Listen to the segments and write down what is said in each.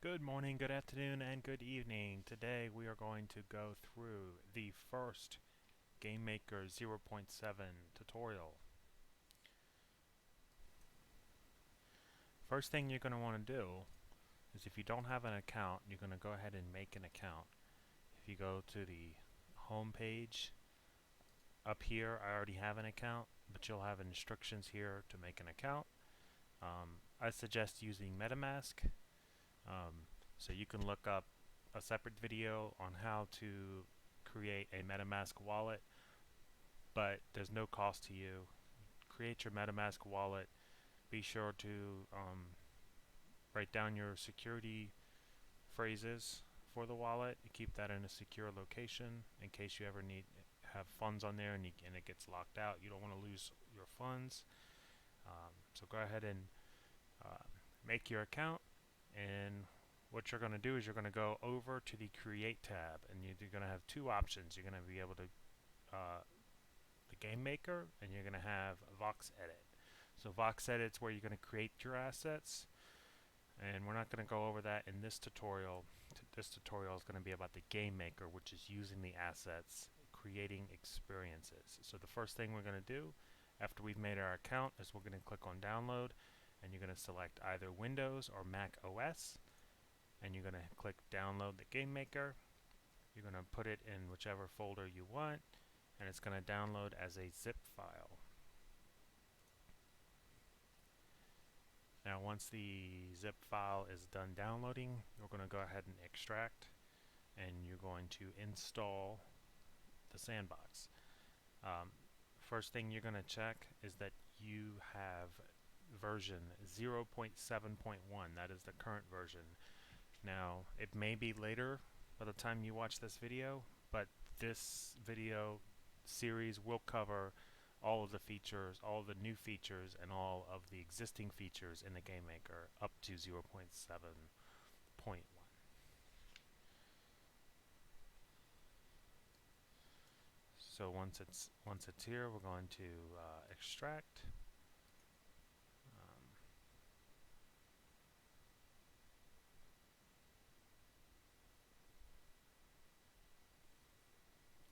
Good morning, good afternoon, and good evening. Today we are going to go through the first GameMaker 0.7 tutorial. First thing you're going to want to do is, if you don't have an account, you're going to go ahead and make an account. If you go to the home page, up here I already have an account, but you'll have instructions here to make an account. I suggest using MetaMask. So you can look up a separate video on how to create a MetaMask wallet, but there's no cost to you. Create your MetaMask wallet. Be sure to write down your security phrases for the wallet. You keep that in a secure location in case you ever have funds on there and it gets locked out. You don't want to lose your funds. So go ahead and make your account, and what you're going to do is you're going to go over to the Create tab, and you're going to have two options. You're going to be able to the Game Maker, and you're going to have Vox Edit. So Vox Edit is where you're going to create your assets, and we're not going to go over that in this tutorial. This tutorial is going to be about the Game Maker, which is using the assets, creating experiences. So the first thing we're going to do after we've made our account is we're going to click on Download, and you're going to select either Windows or Mac OS, and you're going to click Download the Game Maker. You're going to put it in whichever folder you want, and it's going to download as a zip file. Now once the zip file is done downloading, you're going to go ahead and extract, and you're going to install the Sandbox. First thing you're going to check is that you have version 0.7.1. That is the current version. Now it may be later by the time you watch this video, but this video series will cover all of the features, all of the new features, and all of the existing features in the Game Maker up to 0.7.1. So once it's here, we're going to extract.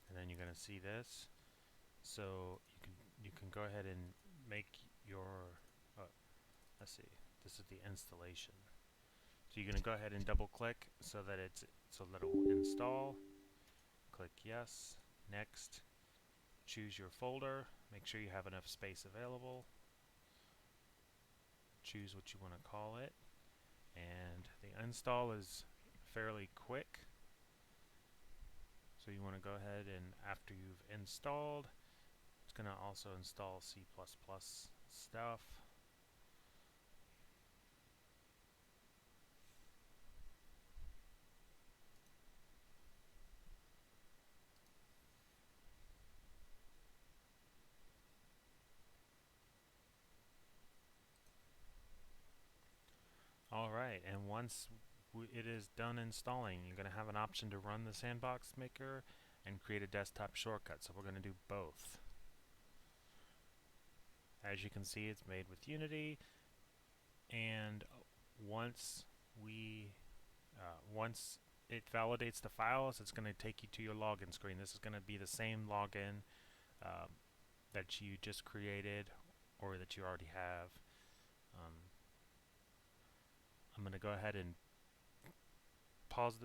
And then you're going to see this. So you can go ahead and make your let's see, this is the installation. So you're going to go ahead and double click so that it will install. Click yes, next, choose your folder, make sure you have enough space available, choose what you want to call it, and the install is fairly quick. So you want to go ahead, and after you've installed, it's going to also install C++ stuff. Alright, and once it is done installing, you're going to have an option to run the Sandbox Maker and create a desktop shortcut. So we're going to do both. As you can see, it's made with Unity, and once it validates the files, it's going to take you to your login screen. This is going to be the same login that you just created or that you already have. I'm going to go ahead and pause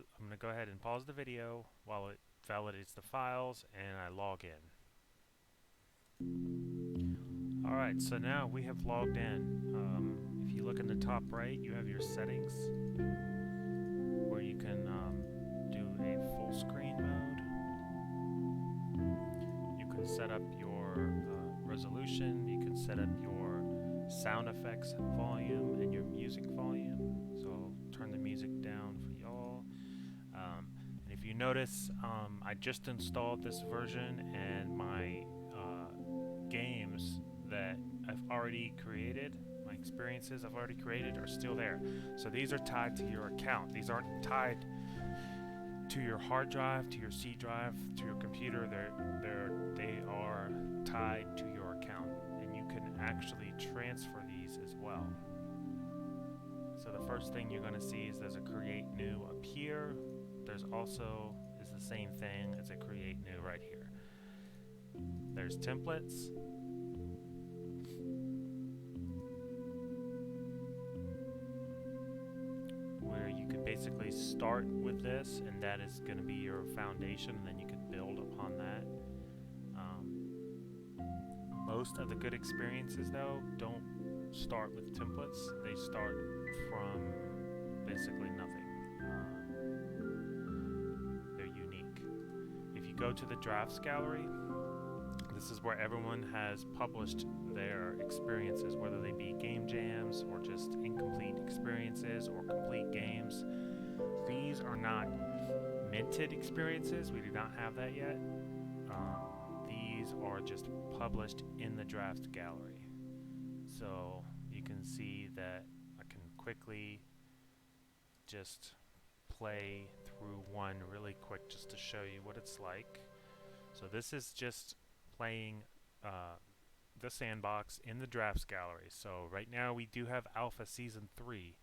the video while it validates the files, and I log in. Alright, so now we have logged in. If you look in the top right, you have your settings where you can do a full screen mode. You can set up your resolution, you can set up your sound effects volume and your music volume. So I'll turn the music down for y'all. And if you notice, I just installed this version, and my games that I've already created, my experiences I've already created, are still there. So these are tied to your account. These aren't tied to your hard drive, to your C drive, to your computer. They are tied to your account, and you can actually transfer these as well. So the first thing you're going to see is there's a create new up here. There's also is the same thing as a create new right here. There's templates. Where you could basically start with this, and that is going to be your foundation, and then you could build upon that. Most of the good experiences, though, don't start with templates. They start from basically nothing. They're unique. If you go to the drafts gallery, this is where everyone has published their experiences, whether they be game jams or just incomplete experiences or complete games. These are not minted experiences. We do not have that yet. These are just published in the draft gallery. So you can see that I can quickly just play through one really quick just to show you what it's like. So this is just playing the Sandbox in the drafts gallery. So right now we do have Alpha Season 3,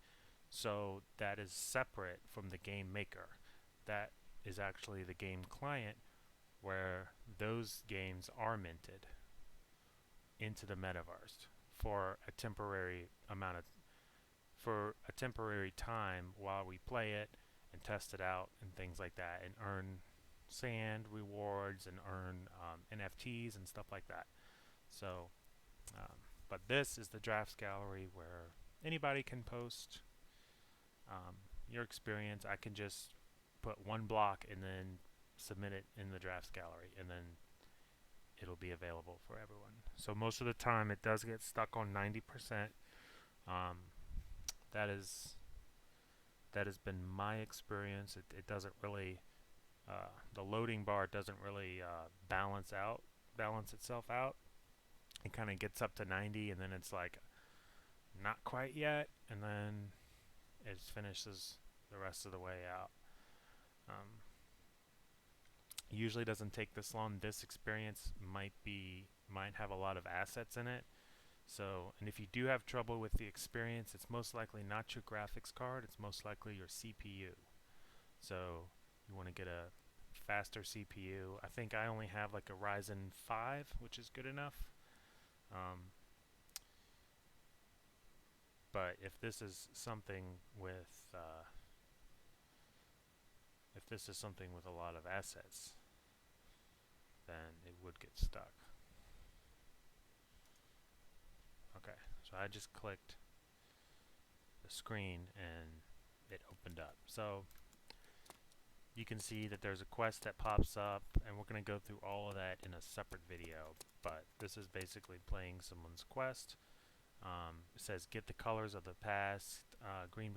so that is separate from the game maker. That is actually the game client, where those games are minted into the metaverse for a temporary time while we play it and test it out and things like that, and earn sand rewards and earn NFTs and stuff like that. So but this is the drafts gallery where anybody can post your experience. I can just put one block and then submit it in the drafts gallery, and then it'll be available for everyone. So most of the time it does get stuck on 90%. That has been my experience. It doesn't really the loading bar doesn't really balance itself out. It kind of gets up to 90 and then it's like not quite yet, and then it finishes the rest of the way out. Usually doesn't take this long. This experience might have a lot of assets in it. So, and if you do have trouble with the experience, it's most likely not your graphics card, it's most likely your CPU. So you want to get a faster CPU. I think I only have like a Ryzen 5, which is good enough. But if this is something with a lot of assets, then it would get stuck. Okay, so I just clicked the screen and it opened up. So you can see that there's a quest that pops up, and we're going to go through all of that in a separate video, but this is basically playing someone's quest. It says get the colors of the past. Green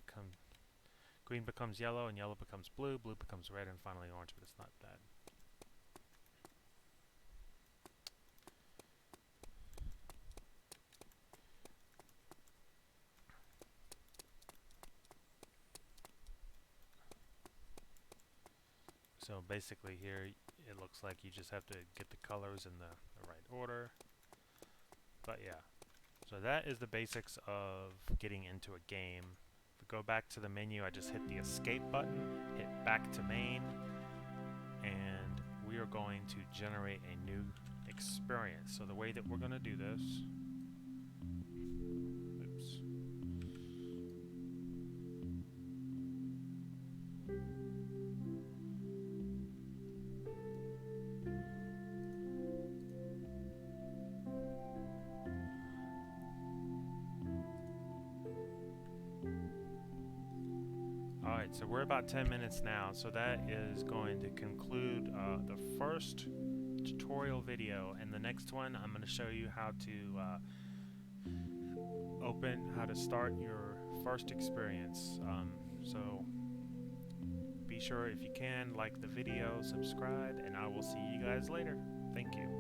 becomes yellow, and yellow becomes blue, blue becomes red, and finally orange, but it's not that. So basically here it looks like you just have to get the colors in the right order. But yeah, so that is the basics of getting into a game. If we go back to the menu, I just hit the escape button, hit back to main, and we are going to generate a new experience. So the way that we're going to do this, oops. Alright, so we're about 10 minutes now, so that is going to conclude the first tutorial video, and the next one I'm going to show you how to start your first experience. So be sure, if you can, like the video, subscribe, and I will see you guys later. Thank you.